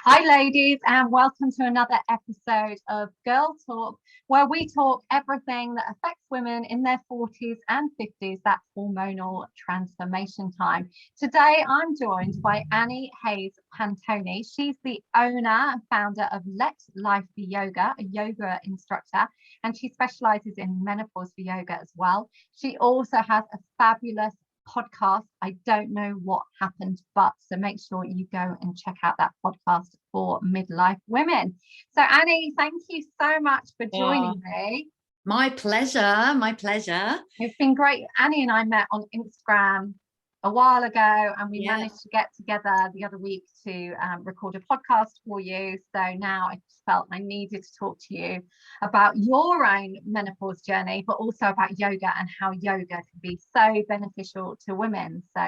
Hi, ladies, and welcome to another episode of Girl Talk, where we talk everything that affects women in their 40s and 50s, that hormonal transformation time. Today, I'm joined by Annie Hayes Pantoni. She's the owner and founder of Let Life Be Yoga, a yoga instructor, and she specializes in menopause for yoga as well. She also has a fabulous podcast, I Don't Know What Happened But, so make sure you go and check out that podcast for midlife women. So Annie, thank you so much for joining me. My pleasure, my pleasure. It's been great. Annie and I met on Instagram a while ago, and we managed to get together the other week to record a podcast for you. So now I just felt I needed to talk to you about your own menopause journey, but also about yoga and how yoga can be so beneficial to women. So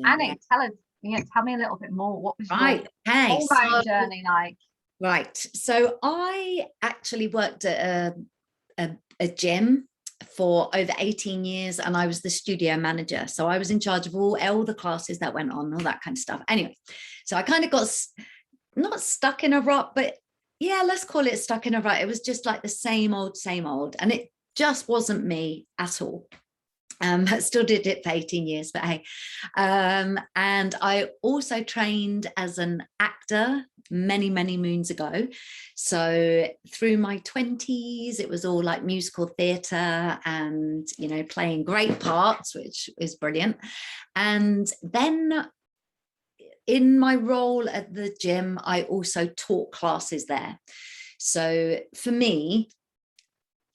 Annie, tell me a little bit more. What was your hormone journey like? Right. So I actually worked at a gym for over 18 years, and I was the studio manager. So I was in charge of all the classes that went on, all that kind of stuff. Anyway, so I kind of got not stuck in a rut, but yeah, let's call it stuck in a rut. It was just like the same old, and it just wasn't me at all. I still did it for 18 years, but hey. And I also trained as an actor many moons ago. So through my 20s, it was all like musical theatre and, you know, playing great parts, which is brilliant. And then in my role at the gym, I also taught classes there. So for me,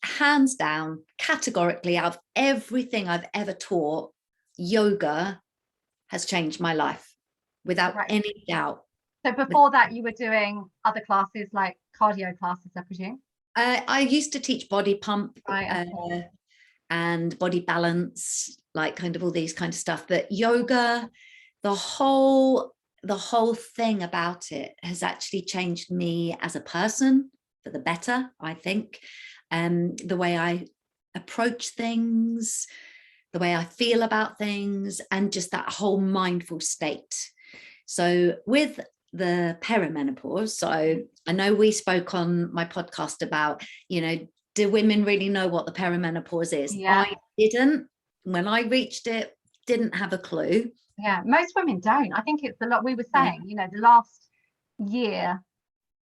hands down, categorically, out of everything I've ever taught, yoga has changed my life without any doubt. So before that, you were doing other classes like cardio classes, I presume? I used to teach body pump and body balance, like kind of all these kind of stuff. But yoga, the whole thing about it has actually changed me as a person for the better, I think. The way I approach things, the way I feel about things, and just that whole mindful state. So with the perimenopause, so I know we spoke on my podcast about, you know, do women really know what the perimenopause is? Yeah. I didn't. When I reached it, didn't have a clue. Yeah, most women don't. I think it's a lot. We were saying, you know, the last year,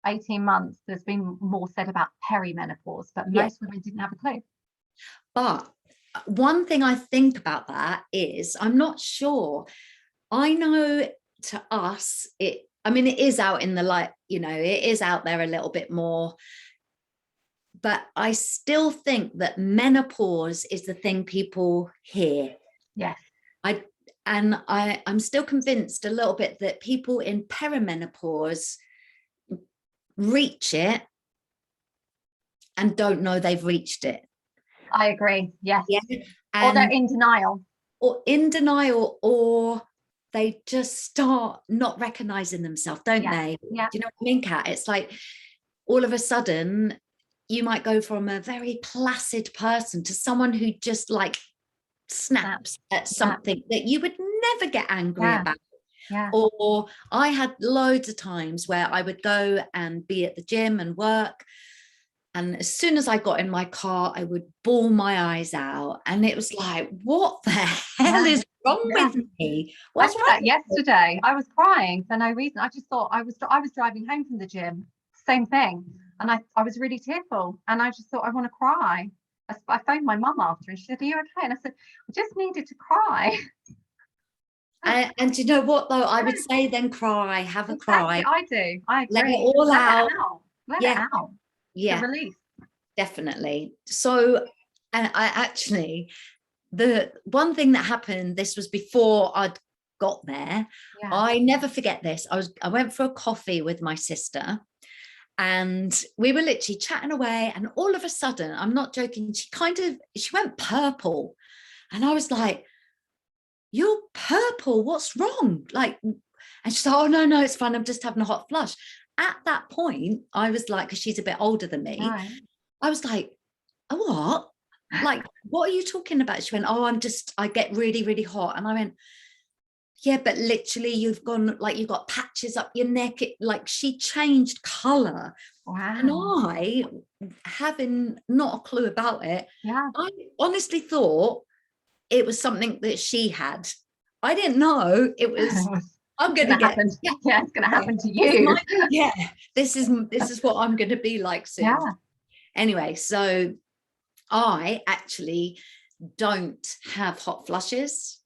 18 months, there's been more said about perimenopause, but most women didn't have a clue. But one thing I think about that is, I'm not sure. I know to us, it is out in the light, you know, it is out there a little bit more, but I still think that menopause is the thing people hear. Yes. I'm still convinced a little bit that people in perimenopause reach it and don't know they've reached it. I agree. Yes. Yeah. Or they're in denial. Or they just start not recognizing themselves, don't they? Yeah. Do you know what I mean, Kat? It's like all of a sudden you might go from a very placid person to someone who just like snaps at something that you would never get angry about. Yeah. Or I had loads of times where I would go and be at the gym and work, and as soon as I got in my car, I would bawl my eyes out, and it was like, what the hell is wrong with me? What's wrong? Yesterday I was crying for no reason. I just thought I was driving home from the gym, same thing, and I was really tearful, and I just thought I want to cry. I phoned my mum after, and she said, "Are you okay?" And I said, "I just needed to cry." And you know what, though? I would say then cry, have a cry. I do. I agree. Let it all out. Let it out. Yeah. The release. Definitely. So, and the one thing that happened, this was before I'd got there. Yeah. I never forget this. I went for a coffee with my sister, and we were literally chatting away, and all of a sudden, I'm not joking, she went purple, and I was like, "You're purple, what's wrong?" Like, and she said, "Oh, no, it's fine, I'm just having a hot flush." At that point, I was like, because she's a bit older than me, I was like, "Oh, what? Like, what are you talking about?" She went, "Oh, I get really hot." And I went, Yeah, but literally you've got patches up your neck. Like she changed color. Wow. And I, having not a clue about it, Yeah. I honestly thought it was something that she had. I didn't know it was. I'm going to get. Yeah, it's going to happen to you. This is what I'm going to be like soon. Yeah. Anyway, so I actually don't have hot flushes.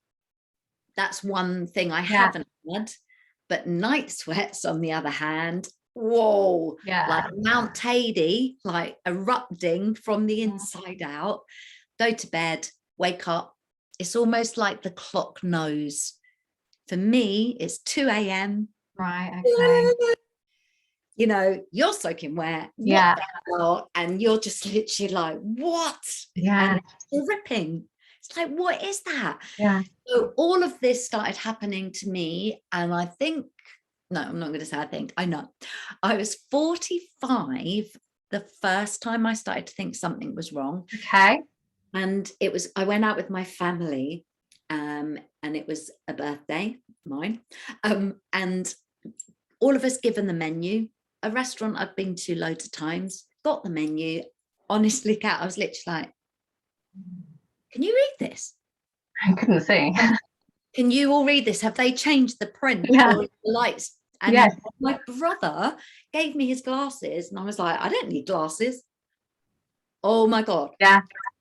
That's one thing I haven't had. But night sweats, on the other hand, whoa, like Mount Tady, like erupting from the inside out. Go to bed, wake up. It's almost like the clock knows. For me, it's 2 a.m. Right, okay. You know, you're soaking wet. Yeah. And you're just literally like, what? Yeah. And you're ripping. It's like, what is that? Yeah. So all of this started happening to me. And I think, no, I'm not going to say I think, I know. I was 45 the first time I started to think something was wrong. Okay. And I went out with my family, and it was a birthday, mine. And all of us given the menu, a restaurant I've been to loads of times, got the menu. Honestly, Kat, I was literally like, can you read this? I couldn't see. Can you all read this? Have they changed the print or the lights? And my brother gave me his glasses and I was like, I don't need glasses. Oh my God. Yeah.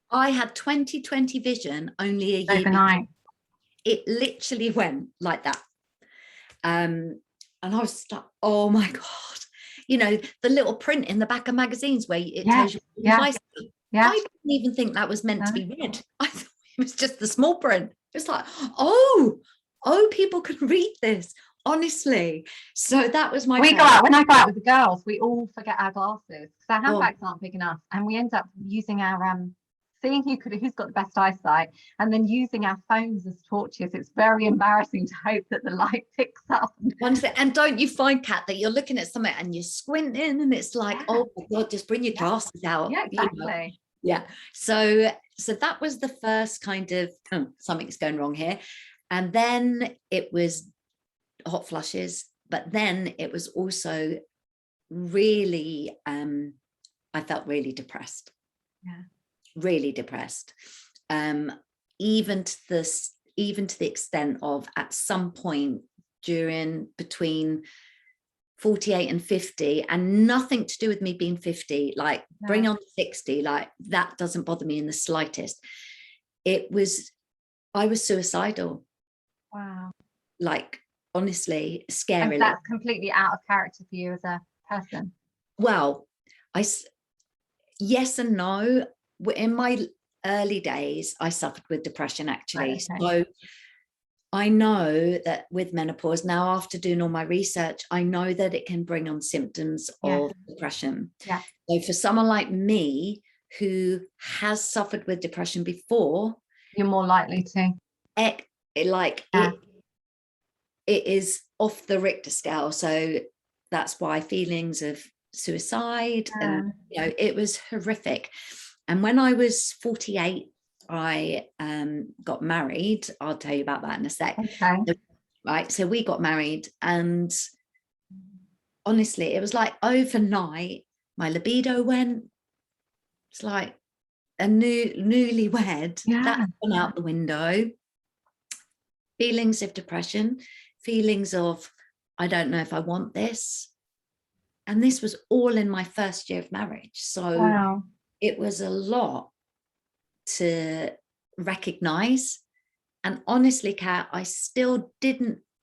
I had 20/20 vision only a year overnight. before. It literally went like that. And I was like, oh my God. You know, the little print in the back of magazines where it tells you I didn't even think that was meant to be read. I thought it was just the small print. It's like, oh, people can read this, honestly. So that was my when I go out with the girls, we all forget our glasses because our handbags aren't big enough, and we end up using our seeing who's got the best eyesight, and then using our phones as torches. It's very embarrassing to hope that the light picks up. And don't you find, Kat, that you're looking at something and you're squinting and it's like, oh my God, just bring your glasses out. Yeah, exactly. You know? Yeah. So that was the first kind of something's going wrong here. And then it was hot flushes, but then it was also really, I felt really depressed. Yeah. Really depressed. Even to the extent of at some point between 48 and 50, and nothing to do with me being 50, like bring on 60, like that doesn't bother me in the slightest. I was suicidal. Wow. Like, honestly, scarily. And that's completely out of character for you as a person. Well, yes and no. In my early days, I suffered with depression, actually. Right, okay. So I know that with menopause, now after doing all my research, I know that it can bring on symptoms of depression. Yeah. So for someone like me who has suffered with depression before, you're more likely to. It is off the Richter scale. So that's why feelings of suicide and it was horrific. And when I was 48, I got married. I'll tell you about that in a sec. Okay. Right. So we got married, and honestly, it was like overnight, my libido went. It's like a newlywed. That went out the window. Feelings of depression, feelings of, I don't know if I want this. And this was all in my first year of marriage. So it was a lot to recognize. And honestly, Kat, I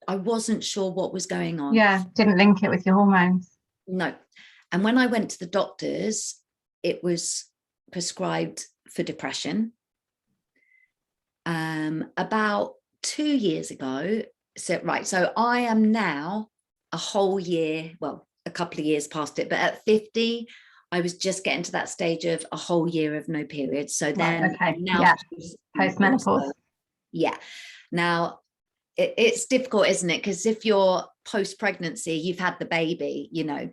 wasn't sure what was going on. Yeah, didn't link it with your hormones. No. And when I went to the doctors, it was prescribed for depression. About 2 years ago. So I am now a whole year, well, a couple of years past it, but at 50, I was just getting to that stage of a whole year of no period. So then now post-menopause. Yeah. Now it's difficult, isn't it? Because if you're post-pregnancy, you've had the baby, you know,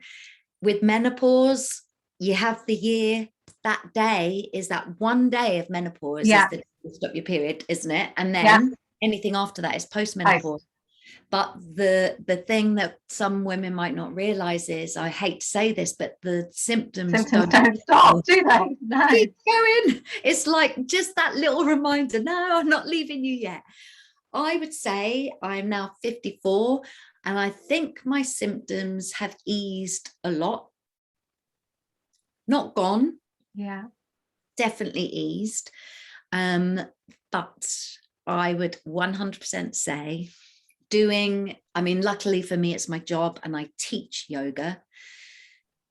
with menopause, you have the year, that day is that one day of menopause is the stop your period, isn't it? And then anything after that is post-menopause. But the thing that some women might not realize is, I hate to say this, but the symptoms don't stop, do they? No. Keep going. It's like just that little reminder, no, I'm not leaving you yet. I would say I'm now 54, and I think my symptoms have eased a lot. Not gone. Yeah. Definitely eased. But I would 100% say luckily for me, it's my job and I teach yoga,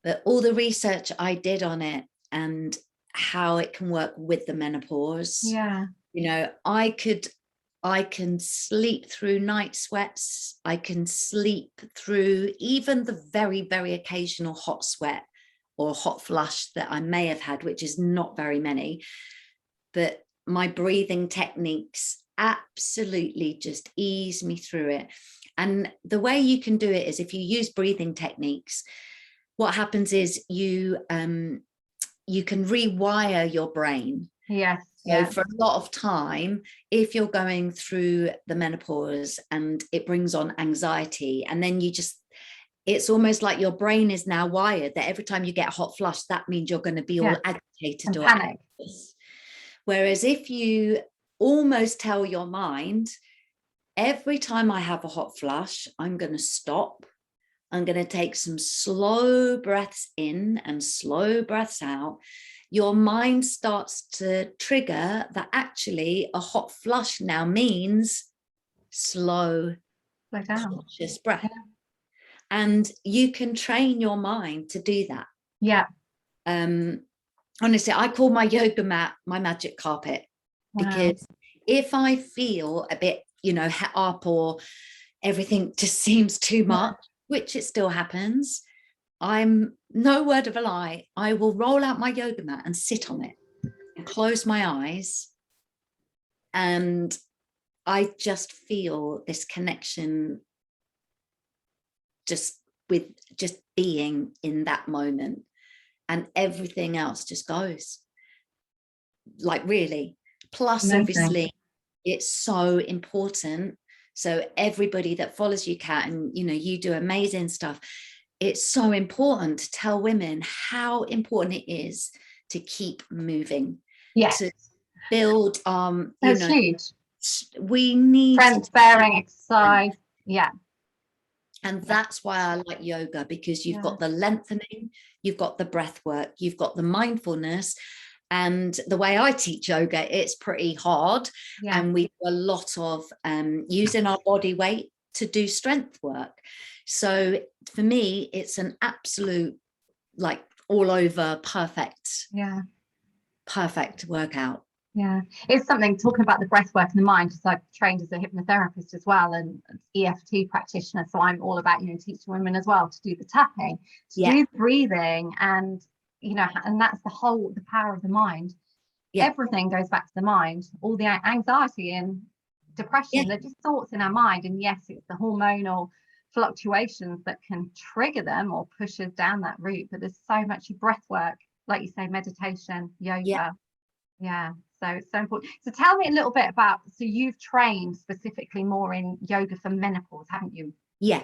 but all the research I did on it and how it can work with the menopause. Yeah. I can sleep through night sweats. I can sleep through even the very, very occasional hot sweat or hot flush that I may have had, which is not very many. But my breathing techniques absolutely just ease me through it. And the way you can do it is, if you use breathing techniques, what happens is you can rewire your brain. Yes. So for a lot of time, if you're going through the menopause and it brings on anxiety, and then it's almost like your brain is now wired that every time you get a hot flush, that means you're going to be all agitated or panic. Anxious. Whereas if you almost tell your mind, every time I have a hot flush, I'm going to stop. I'm going to take some slow breaths in and slow breaths out. Your mind starts to trigger that actually a hot flush now means slow, conscious breath. Yeah. And you can train your mind to do that. Yeah. Honestly, I call my yoga mat my magic carpet. Wow. Because if I feel a bit, up, or everything just seems too much, which it still happens, I'm no word of a lie, I will roll out my yoga mat and sit on it and close my eyes, and I just feel this connection just with just being in that moment, and everything else just goes. Like, really. Plus, amazing. Obviously, it's so important. So everybody that follows you, Kat, and you do amazing stuff. It's so important to tell women how important it is to keep moving. Yes. To build that's huge. We need strength bearing exercise. Yeah. And that's why I like yoga, because you've got the lengthening, you've got the breath work, you've got the mindfulness. And the way I teach yoga, it's pretty hard. Yeah. And we do a lot of using our body weight to do strength work. So for me, it's an absolute, like, all over perfect workout. Yeah, it's something, talking about the breath work and the mind, because I've trained as a hypnotherapist as well and EFT practitioner. So I'm all about, teaching women as well to do the tapping, to do breathing, and, and that's the power of the mind. Yeah. Everything goes back to the mind, all the anxiety and depression, they're just thoughts in our mind. And yes, it's the hormonal fluctuations that can trigger them or push us down that route. But there's so much breath work, like you say, meditation, yoga. Yeah. So it's so important. So tell me a little bit about, so you've trained specifically more in yoga for menopause, haven't you? Yeah.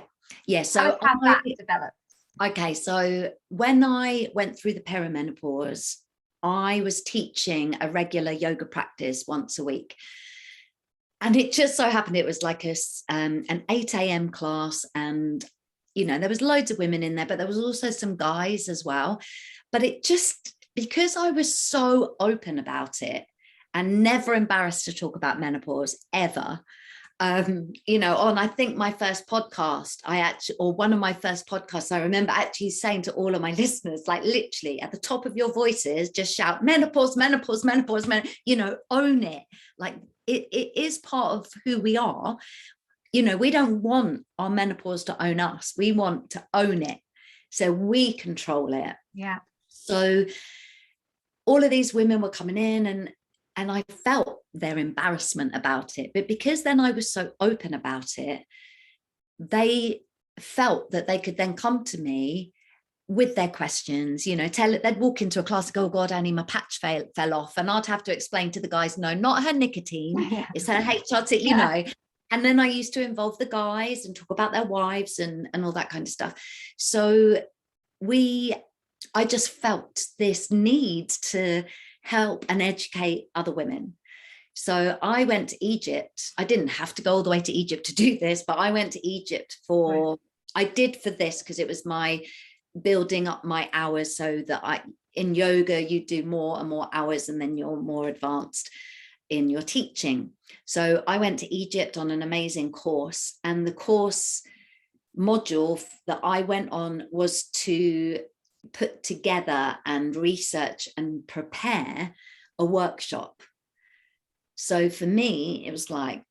So how that developed? Okay, so when I went through the perimenopause, I was teaching a regular yoga practice once a week. And it just so happened it was like an 8 a.m. class, and there was loads of women in there, but there was also some guys as well. But it just, because I was so open about it and never embarrassed to talk about menopause ever, on, I think my first podcast, one of my first podcasts, I remember actually saying to all of my listeners, like, literally at the top of your voices, just shout menopause, menopause, menopause, own it. Like, it is part of who we are. We don't want our menopause to own us. We want to own it so we control it. Yeah. So all of these women were coming in, and I felt their embarrassment about it. But because then I was so open about it, they felt that they could then come to me with their questions, they'd walk into a class and go, oh God, Annie, my patch fell off. And I'd have to explain to the guys, no, not her nicotine, it's her HRT, And then I used to involve the guys and talk about their wives and all that kind of stuff. So I just felt this need to help and educate other women. So I went to Egypt. I didn't have to go all the way to Egypt to do this, but I went to Egypt I did for this because it was my building up my hours, so that in yoga, you do more and more hours, and then you're more advanced in your teaching. So I went to Egypt on an amazing course, and the course module that I went on was to put together and research and prepare a workshop. So for me, it was like,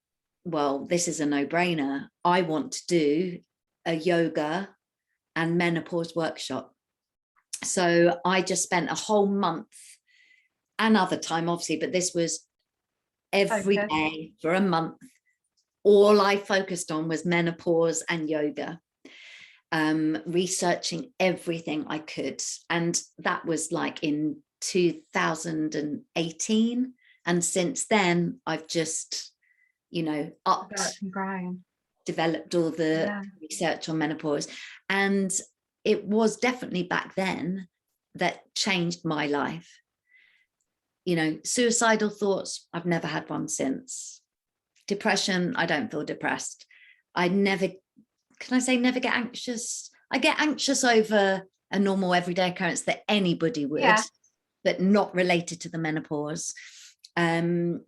well, this is a no-brainer. I want to do a yoga and menopause workshop. So I just spent a whole month, and other time obviously, but this was every day for a month. All I focused on was menopause and yoga, researching everything I could. And that was like in 2018. And since then, I've just, developed all the research on menopause. And it was definitely back then that changed my life. Suicidal thoughts, I've never had one since. Depression, I don't feel depressed. I never get anxious? I get anxious over a normal everyday occurrence that anybody would, but not related to the menopause. I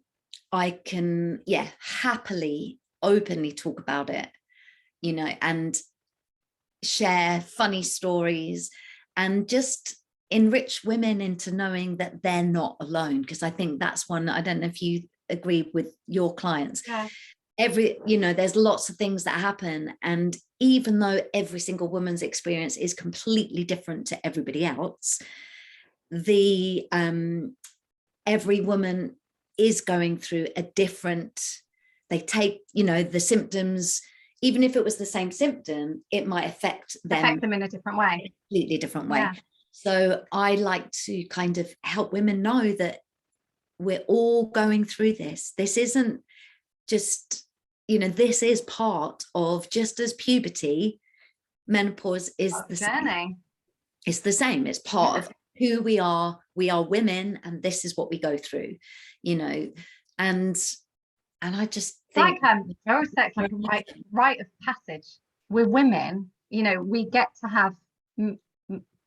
can, happily, openly talk about it, and share funny stories and just enrich women into knowing that they're not alone. Because I think that's one, I don't know if you agree with your clients. There's lots of things that happen, and even though every single woman's experience is completely different to everybody else, every woman is going through a different, they take, the symptoms, even if it was the same symptom, it might affect them in a different way, completely different way. So I like to kind of help women know that we're all going through this. This isn't just, this is part of, just as puberty, menopause is the same. It's the same. It's part of who we are. We are women, and this is what we go through, and I just think like a rite of passage. We're women, we get to have,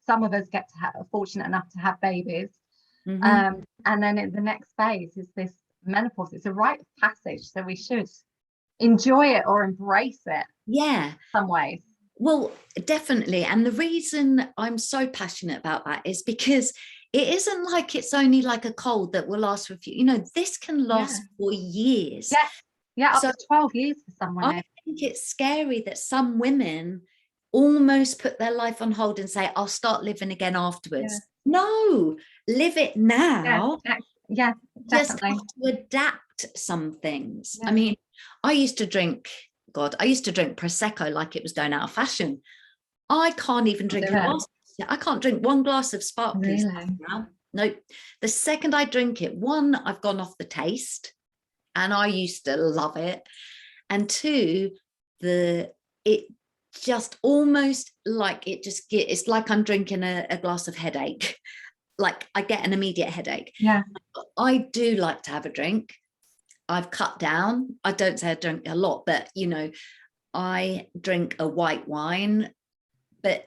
some of us get to are fortunate enough to have babies. And then in the next phase is this menopause. It's a rite of passage, so we should enjoy it or embrace it some ways. Well, definitely. And the reason I'm so passionate about that is because it isn't like it's only like a cold that will last for a few, this can last for years. Up to 12 years for some women. I think it's scary that some women almost put their life on hold and say, I'll start living again afterwards. No, live it now. Definitely. Just have to adapt some things. I mean, I used to drink Prosecco like it was going out of fashion. I can't even drink a glass. I can't drink one glass of sparkly stuff now. Nope. The second I drink it, one, I've gone off the taste, and I used to love it. And two, it just almost like it's like I'm drinking a glass of headache. Like I get an immediate headache. I do like to have a drink. I've cut down. I don't say I drink a lot, but I drink a white wine, but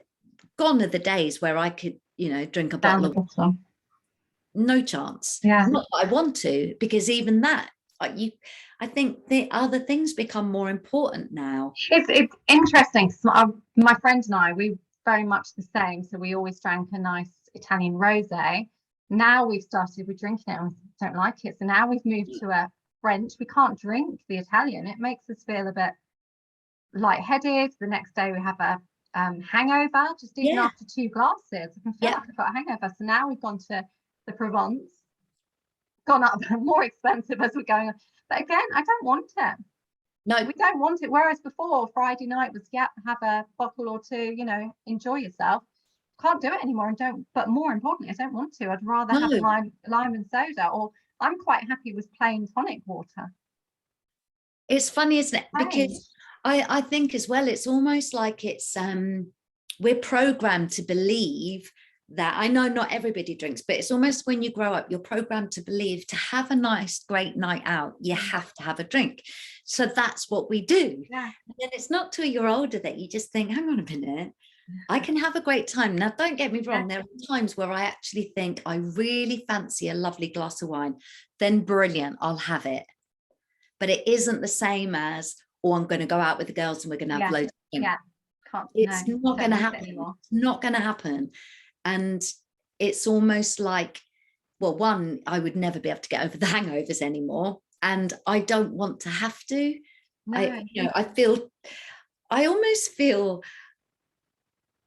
gone are the days where I could, drink a bottle of wine. No chance. Not that I want to, because even that, I think the other things become more important now. It's interesting. My friend and I, we very much the same. So we always drank a nice Italian rosé. Now we've started with drinking it and we don't like it. So now we've moved to a French. We can't drink the Italian. It makes us feel a bit lightheaded. The next day we have a hangover, just even after 2 glasses. I can feel like I've got a hangover. So now we've gone to the Provence, gone up, more expensive as we're going on. But again, I don't want it. No, we don't want it. Whereas before, Friday night was have a bottle or two, enjoy yourself. Can't do it anymore, and don't. But more importantly, I don't want to. I'd rather have lime and soda, or I'm quite happy with plain tonic water. It's funny, isn't it? Because I think as well, it's almost like it's we're programmed to believe that, I know not everybody drinks, but it's almost when you grow up, you're programmed to believe to have a nice, great night out, you have to have a drink. So that's what we do. Yeah. And it's not till you're older that you just think, hang on a minute, I can have a great time. Now, don't get me wrong, there are times where I actually think I really fancy a lovely glass of wine, then brilliant, I'll have it. But it isn't the same as, oh, I'm going to go out with the girls and we're going to have loads of drinks. It's not going to happen. It's not going to happen. And it's almost like, well, one, I would never be able to get over the hangovers anymore. And I don't want to have to. I almost feel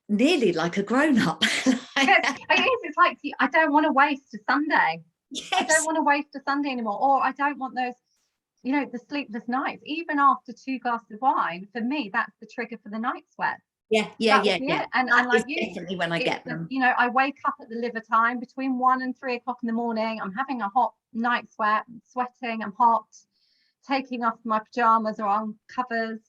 nearly like a grown-up. It's like, I don't want to waste a Sunday. Yes. I don't want to waste a Sunday anymore. Or I don't want those, the sleepless nights. Even after 2 glasses of wine, for me, that's the trigger for the night sweat. Yeah. And like definitely when I get them. I wake up at the liver time between 1 and 3 o'clock in the morning. I'm having a hot night sweat, I'm sweating, I'm hot, taking off my pajamas or on covers,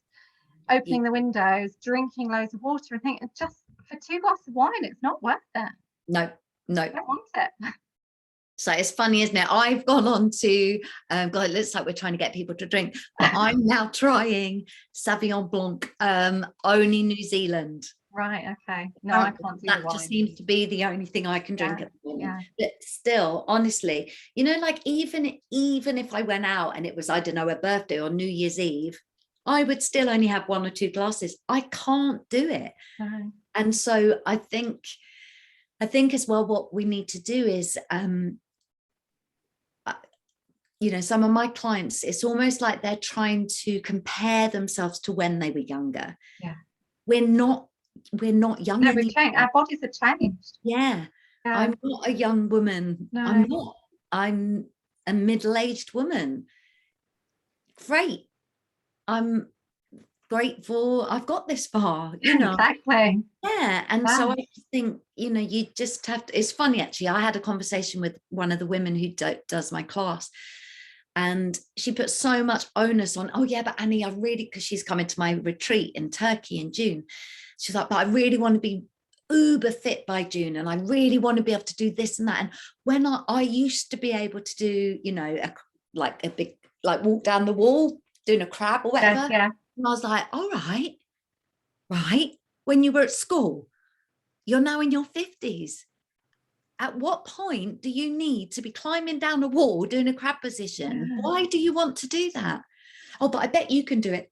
opening the windows, drinking loads of water. I think just for 2 glasses of wine, it's not worth it. No. I don't want it. So it's funny, isn't it? I've gone on to, God, it looks like we're trying to get people to drink, but I'm now trying Sauvignon Blanc, only New Zealand. Right, okay. No, I can't do that. Just seems to be the only thing I can drink at the moment. But still, honestly, like even if I went out and it was, I don't know, a birthday or New Year's Eve, I would still only have 1 or 2 glasses. I can't do it. No. And so I think as well, what we need to do is, some of my clients, it's almost like they're trying to compare themselves to when they were younger. Yeah. We're not young. No, we've changed. Our bodies have changed. Yeah. I'm not a young woman. No. I'm not. I'm a middle-aged woman. Great. I'm grateful I've got this far, Exactly. Yeah. And so I think, you just have to, it's funny actually, I had a conversation with one of the women who does my class, and she put so much onus on, oh yeah, but Annie, I really, because she's coming to my retreat in Turkey in June, she's like, but I really want to be uber fit by June, and I really want to be able to do this and that. And when I used to be able to do, a big, like walk down the wall doing a crab or whatever. Yeah. And I was like, all right, when you were at school, you're now in your 50s. At what point do you need to be climbing down a wall doing a crab position? Why do you want to do that? Oh, but I bet you can do it.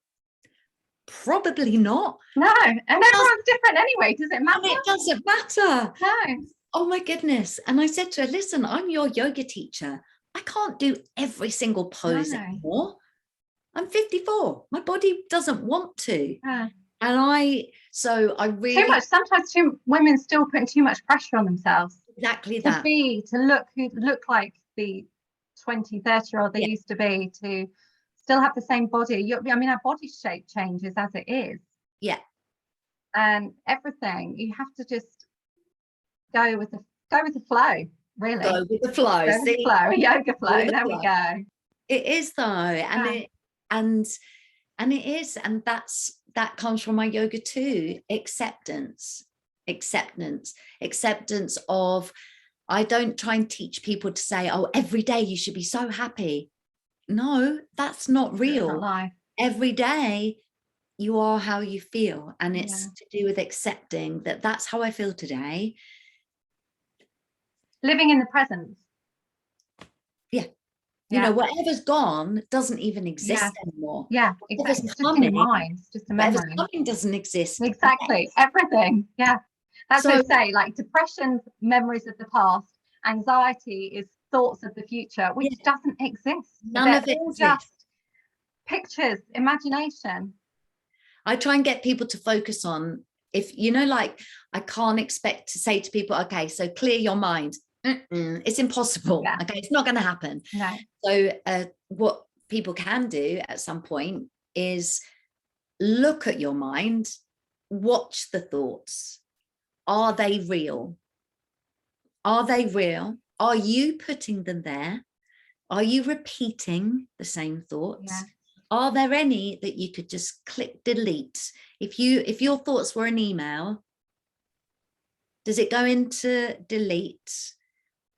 Probably not. No, and everyone's different anyway. Does it matter? It doesn't matter. No. Oh my goodness. And I said to her, listen, I'm your yoga teacher. I can't do every single pose anymore. I'm 54. My body doesn't want to. Yeah. And I really too much. Sometimes women still putting too much pressure on themselves. Exactly that. To look like the 20, 30-year-old they used to be, to still have the same body. Our body shape changes as it is. Yeah. And everything, you have to just go with the flow, really. Go with the flow. Go with the flow, yoga flow. There we go. It is though. And it is, and that comes from my yoga too. Acceptance of, I don't try and teach people to say, oh, every day you should be so happy. No, that's not real. That's not life. Every day you are how you feel, and it's to do with accepting that that's how I feel today. Living in the present. Whatever's gone doesn't even exist anymore. Yeah, exactly. It's just in your mind. It's just a memory. Whatever's coming doesn't exist. Exactly. Everything. Yeah. That's what I say. Like depression, memories of the past. Anxiety is thoughts of the future, which doesn't exist. None of it exists. Just pictures, imagination. I try and get people to focus on, if I can't expect to say to people, okay, so clear your mind. It's impossible. Okay, it's not going to happen. No. So what people can do at some point is look at your mind, watch the thoughts. Are they real? Are you putting them there? Are you repeating the same thoughts? are there any that you could just click delete? If your thoughts were an email, does it go into delete,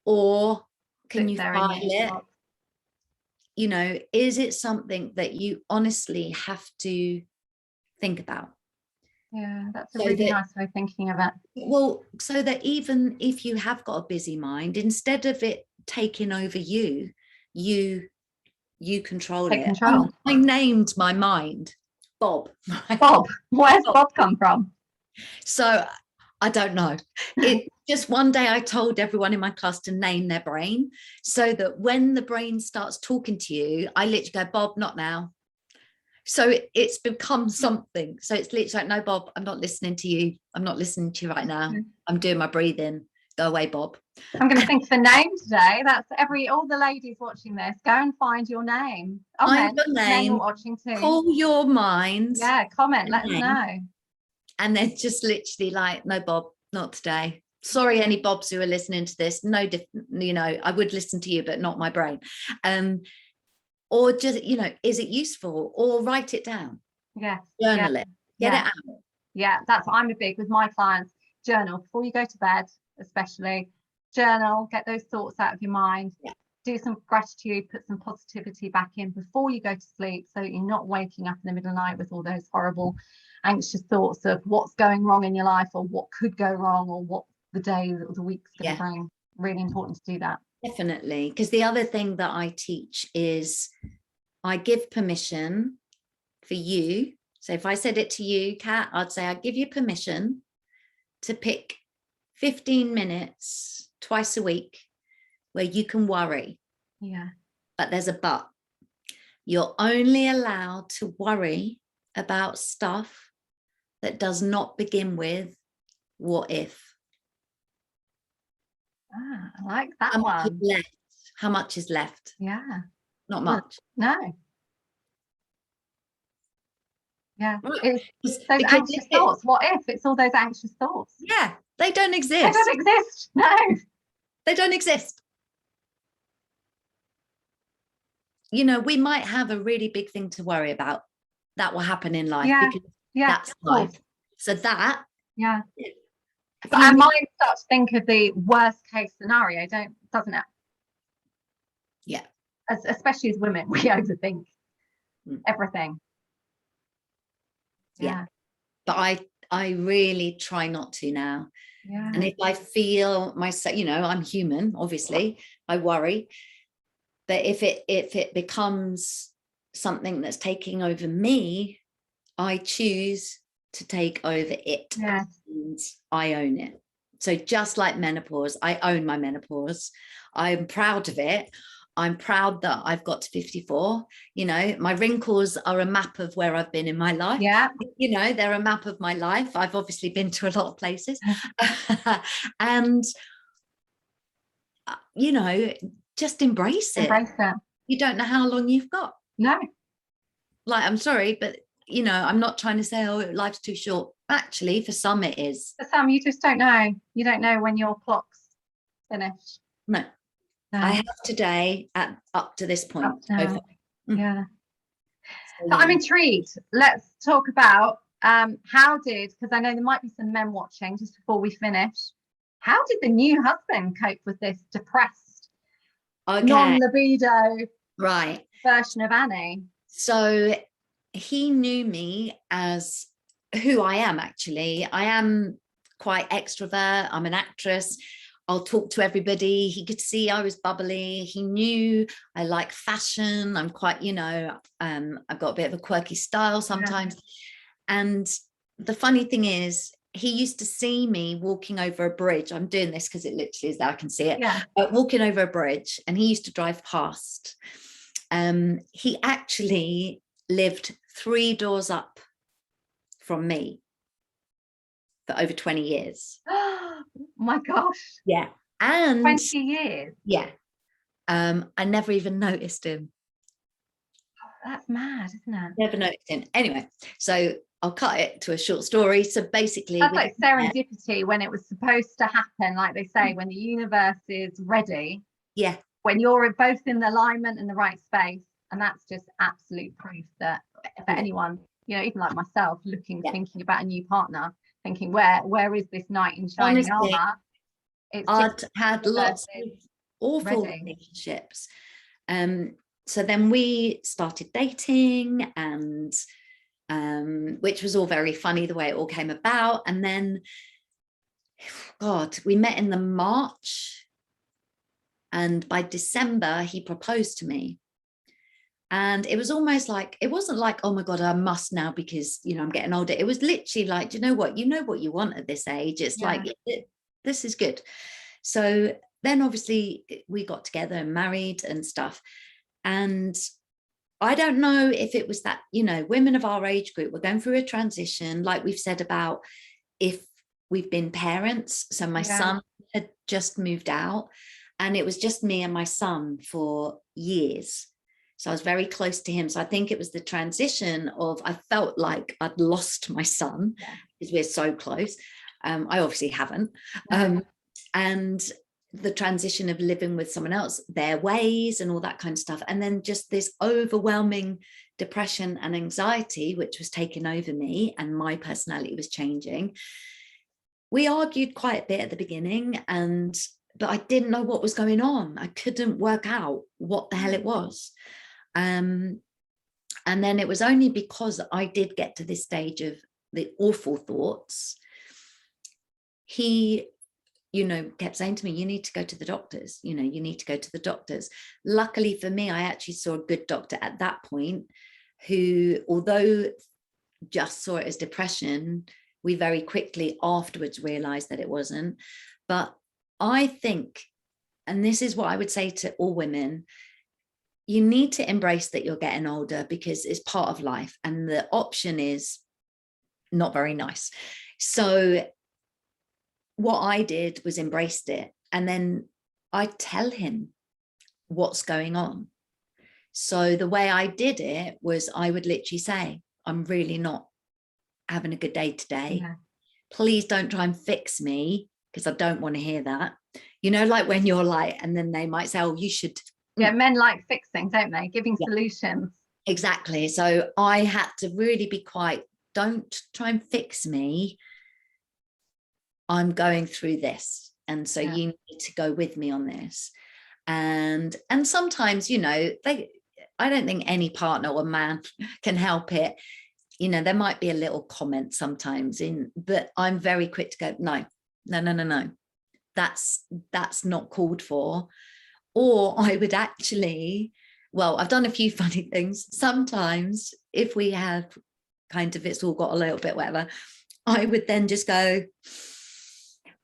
or can you file it? You know, is it something that you honestly have to think about? Yeah, that's a really nice way of thinking of it. Well, so that even if you have got a busy mind, instead of it taking over you, you control Take it. control. I named my mind Bob. Bob. Where's Bob come from? So I don't know. It just one day I told everyone in my class to name their brain, so that when the brain starts talking to you, I literally go, Bob, not now. So it's become something. So it's literally like, no, Bob, I'm not listening to you. I'm not listening to you right now. I'm doing my breathing. Go away, Bob. I'm going to think of a name today. That's all the ladies watching this. Go and find your name. Find your name. Men watching too. Call your mind. Yeah, comment. Let us know. And then just literally like, no, Bob, not today. Sorry, any Bobs who are listening to this. No, you know, I would listen to you, but not my brain. Or just, you know, is it useful? Or write it down. Yes. Journal it. Get it out. Yeah, I'm a big with my clients. Journal before you go to bed, especially. Journal, get those thoughts out of your mind. Yeah. Do some gratitude, put some positivity back in before you go to sleep, so that you're not waking up in the middle of the night with all those horrible, anxious thoughts of what's going wrong in your life, or what could go wrong, or what the day or the week's going to bring. Really important to do that. Definitely, because the other thing that I teach is I give permission for you. So if I said it to you, Kat, I'd say I give you permission to pick 15 minutes twice a week where you can worry. Yeah. But there's a but. You're only allowed to worry about stuff that does not begin with what if. I like that one. How much is left? Yeah. Not much. No. Yeah. It's those because anxious thoughts. What if? It's all those anxious thoughts. Yeah. They don't exist. They don't exist. No. They don't exist. You know, we might have a really big thing to worry about that will happen in life, because that's life. So that. Yeah. But our mind starts to think of the worst case scenario, doesn't it? Yeah. Especially as women, we overthink everything. Yeah. But I really try not to now. Yeah. And if I feel myself, you know, I'm human, obviously, I worry. But if it becomes something that's taking over me, I choose to take over it. Yeah. And I own it. So just like menopause, I own my menopause. I'm proud of it. I'm proud that I've got to 54. You know, my wrinkles are a map of where I've been in my life. Yeah. You know, they're a map of my life. I've obviously been to a lot of places. And, you know, just embrace it. Embrace it. You don't know how long you've got. No. Like, I'm sorry, but, you know, I'm not trying to say, oh, life's too short. Actually, for some it is. For some, you just don't know. You don't know when your clock's finished. No. I have today up to this point. Yeah. So I'm intrigued. Let's talk about because I know there might be some men watching just before we finish. How did the new husband cope with this depressed, non-libido version of Annie? So he knew me as who I am, actually. I am quite extrovert. I'm an actress. I'll talk to everybody. He could see I was bubbly. He knew I like fashion. I'm quite, you know, I've got a bit of a quirky style sometimes. Yeah. And the funny thing is, he used to see me walking over a bridge. I'm doing this because it literally is there. I can see it. Yeah. Walking over a bridge, and he used to drive past. He actually lived 3 doors up from me for over 20 years. Oh my gosh. Yeah. And 20 years. Yeah. I never even noticed him. Oh, that's mad, isn't it? Never noticed him. Anyway, so I'll cut it to a short story. So basically, that's like serendipity, when it was supposed to happen, like they say, when the universe is ready. Yeah. When you're both in the alignment and the right space. And that's just absolute proof that for anyone, you know, even like myself, thinking about a new partner, thinking where is this knight in shining Honestly, armor? It's I'd just had lots of awful relationships. So then we started dating, and which was all very funny the way it all came about. And then, God, we met in the March, and by December he proposed to me. And it was almost like, it wasn't like, oh my God, I must now because, you know, I'm getting older. It was literally like, you know what you want at this age. It's like, this is good. So then obviously we got together and married and stuff. And I don't know if it was that, you know, women of our age group were going through a transition, like we've said about if we've been parents. So my son had just moved out, and it was just me and my son for years. So I was very close to him. So I think it was the transition of, I felt like I'd lost my son because we're so close. I obviously haven't. And the transition of living with someone else, their ways and all that kind of stuff. And then just this overwhelming depression and anxiety, which was taking over me, and my personality was changing. We argued quite a bit at the beginning, but I didn't know what was going on. I couldn't work out what the hell it was. And then it was only because I did get to this stage of the awful thoughts, he, you know, kept saying to me, you need to go to the doctors, you know, you need to go to the doctors. Luckily for me, I actually saw a good doctor at that point who, although just saw it as depression, we very quickly afterwards realized that it wasn't. But I think, and this is what I would say to all women, you need to embrace that you're getting older because it's part of life, and the option is not very nice. So what I did was embraced it, and then I tell him what's going on. So the way I did it was I would literally say, I'm really not having a good day today. Please don't try and fix me, because I don't want to hear that. You know, like when you're like, and then they might say, oh, you should. Yeah, men like fixing, don't they? Giving solutions. Exactly. So I had to really be quite, don't try and fix me. I'm going through this. And so you need to go with me on this. And sometimes, you know, I don't think any partner or man can help it. You know, there might be a little comment sometimes but I'm very quick to go, no. That's not called for. Or I would actually, well, I've done a few funny things. Sometimes if we have kind of, it's all got a little bit whatever, I would then just go,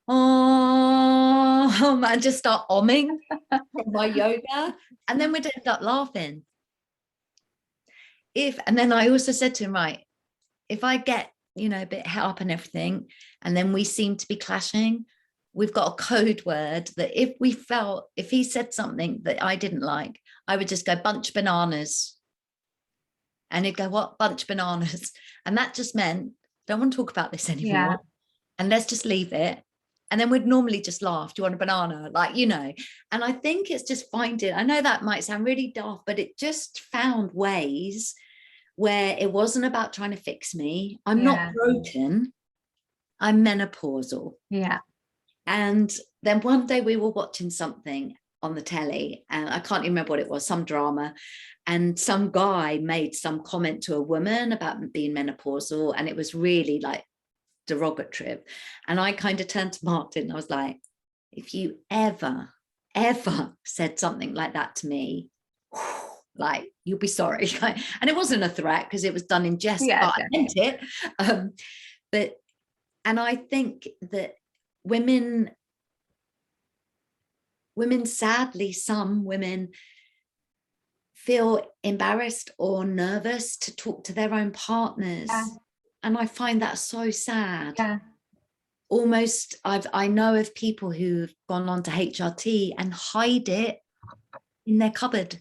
oh, and just start omming from my yoga. And then we'd end up laughing. And then I also said to him, right, if I get, you know, a bit het up and everything, and then we seem to be clashing, we've got a code word that if he said something that I didn't like, I would just go, bunch bananas. And he'd go, what? Bunch bananas. And that just meant, don't want to talk about this anymore. And let's just leave it. And then we'd normally just laugh. Do you want a banana? Like, you know, and I think it's just I know that might sound really daft, but it just found ways where it wasn't about trying to fix me. I'm not broken. I'm menopausal. Yeah. And then one day we were watching something on the telly, and I can't remember what it was, some drama, and some guy made some comment to a woman about being menopausal, and it was really like derogatory. And I kind of turned to Martin, I was like, if you ever said something like that to me, like, you'll be sorry. And it wasn't a threat because it was done in jest, but I meant it. And I think that women, sadly, some women feel embarrassed or nervous to talk to their own partners. And I find that so sad. Almost, I know of people who've gone on to HRT and hide it in their cupboard.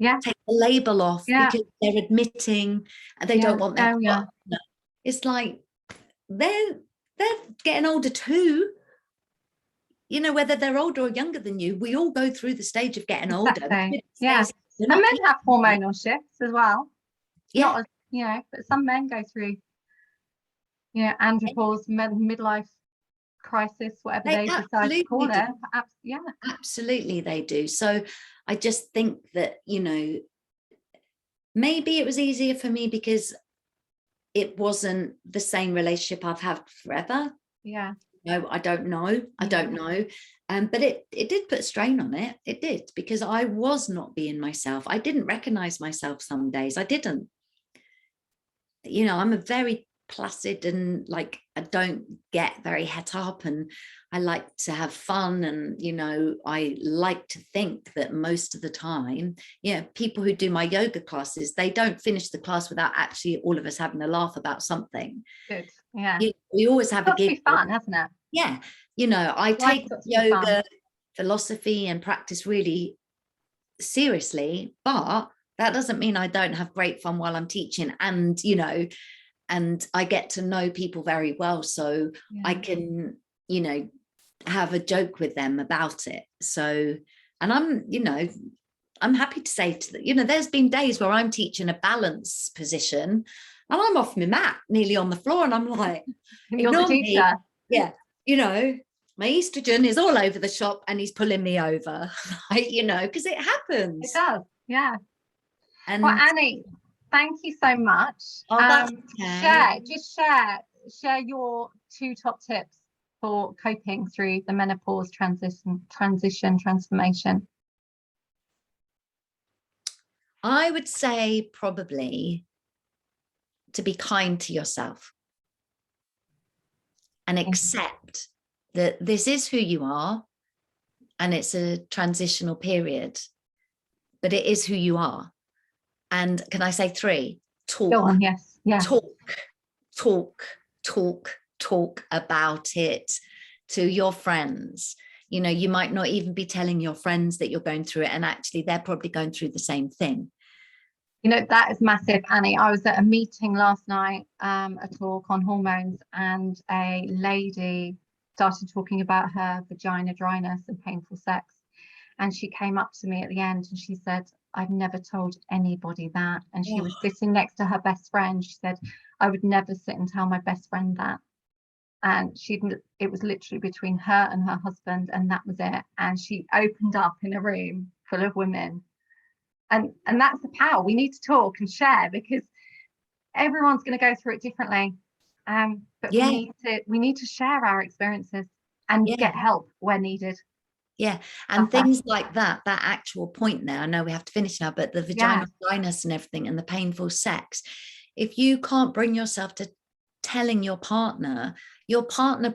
Take the label off because they're admitting and they don't want their partner. It's like they're getting older too. You know, whether they're older or younger than you, we all go through the stage of getting older. We're And not men have people. hormonal shifts as well. Yeah. Not as, you know, but some men go through, you know, andropause, midlife crisis, whatever they decide to call it. Yeah. Absolutely they do. So I just think that, you know, maybe it was easier for me because it wasn't the same relationship I've had forever. Yeah. No, I don't know. I don't know. But it did put strain on it. It did, because I was not being myself. I didn't recognize myself some days. I didn't. You know, I'm a very placid and like, I don't get very het up, and I like to have fun. And, you know, I like to think that most of the time, yeah, people who do my yoga classes, they don't finish the class without actually all of us having a laugh about something. Good. Yeah. We always have a giggle. It's fun, hasn't it? Yeah. You know, I take yoga philosophy and practice really seriously, but that doesn't mean I don't have great fun while I'm teaching. And, you know, and I get to know people very well. So I can, you know, have a joke with them about it. So, and I'm, you know, I'm happy to say to that, you know, there's been days where I'm teaching a balance position and I'm off my mat, nearly on the floor. And I'm like, you're the teacher. Yeah. You know, my estrogen is all over the shop and he's pulling me over, you know, because it happens. It does. Yeah. And well, Annie, thank you so much. Share your 2 top tips for coping through the menopause transformation. I would say probably to be kind to yourself and accept that this is who you are and it's a transitional period, but it is who you are. And can I say 3? Talk. Go on, yes. Yeah. Talk about it to your friends. You know, you might not even be telling your friends that you're going through it, and actually they're probably going through the same thing. You know, that is massive, Annie. I was at a meeting last night, a talk on hormones, and a lady started talking about her vagina dryness and painful sex. And she came up to me at the end and she said, I've never told anybody that. And she was sitting next to her best friend. She said, I would never sit and tell my best friend that. And it was literally between her and her husband, and that was it. And she opened up in a room full of women. And that's the power. We need to talk and share, because everyone's going to go through it differently. But we need to share our experiences and get help where needed. Yeah. And things like that actual point there, I know we have to finish now, but the vaginal dryness and everything and the painful sex, if you can't bring yourself to telling your partner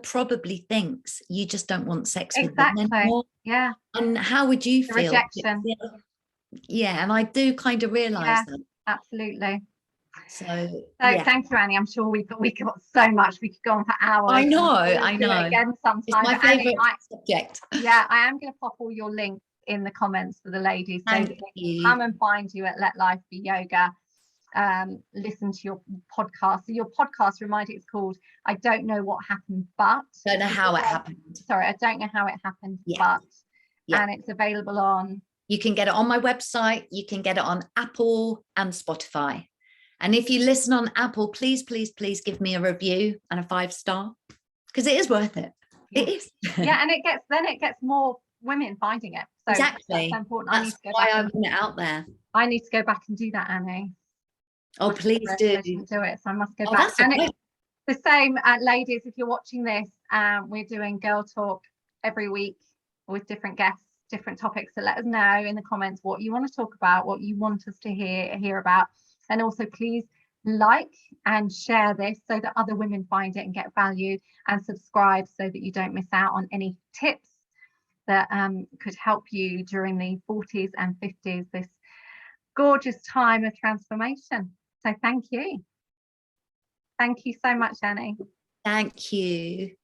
probably thinks you just don't want sex with them anymore. Yeah. And how would you feel? Rejection. Yeah. And I do kind of realize that. Absolutely. So thank you, Annie. I'm sure we've got so much. We could go on for hours. I know. Again, sometime. It's my favorite subject. Yeah, I am going to pop all your links in the comments for the ladies, so that they can come and find you at Let Life Be Yoga. Listen to your podcast. So your podcast, remind it, it's called I Don't Know What Happened, But Don't Know How It Happened. Sorry, I Don't Know How It Happened, But. And it's available on. You can get it on my website. You can get it on Apple and Spotify. And if you listen on Apple, please give me a review and a 5-star, because it is worth it. It is. Yeah, and it gets more women finding it. So exactly. That's important. That's why I want it out there. I need to go back and do that, Annie. Oh, please do. Do it. So I must go back. And it's the same, ladies, if you're watching this, we're doing Girl Talk every week with different guests, different topics. So let us know in the comments what you want to talk about, what you want us to hear about. And also, please like and share this so that other women find it and get value, and subscribe so that you don't miss out on any tips that could help you during the 40s and 50s, this gorgeous time of transformation. So thank you. Thank you so much, Annie. Thank you.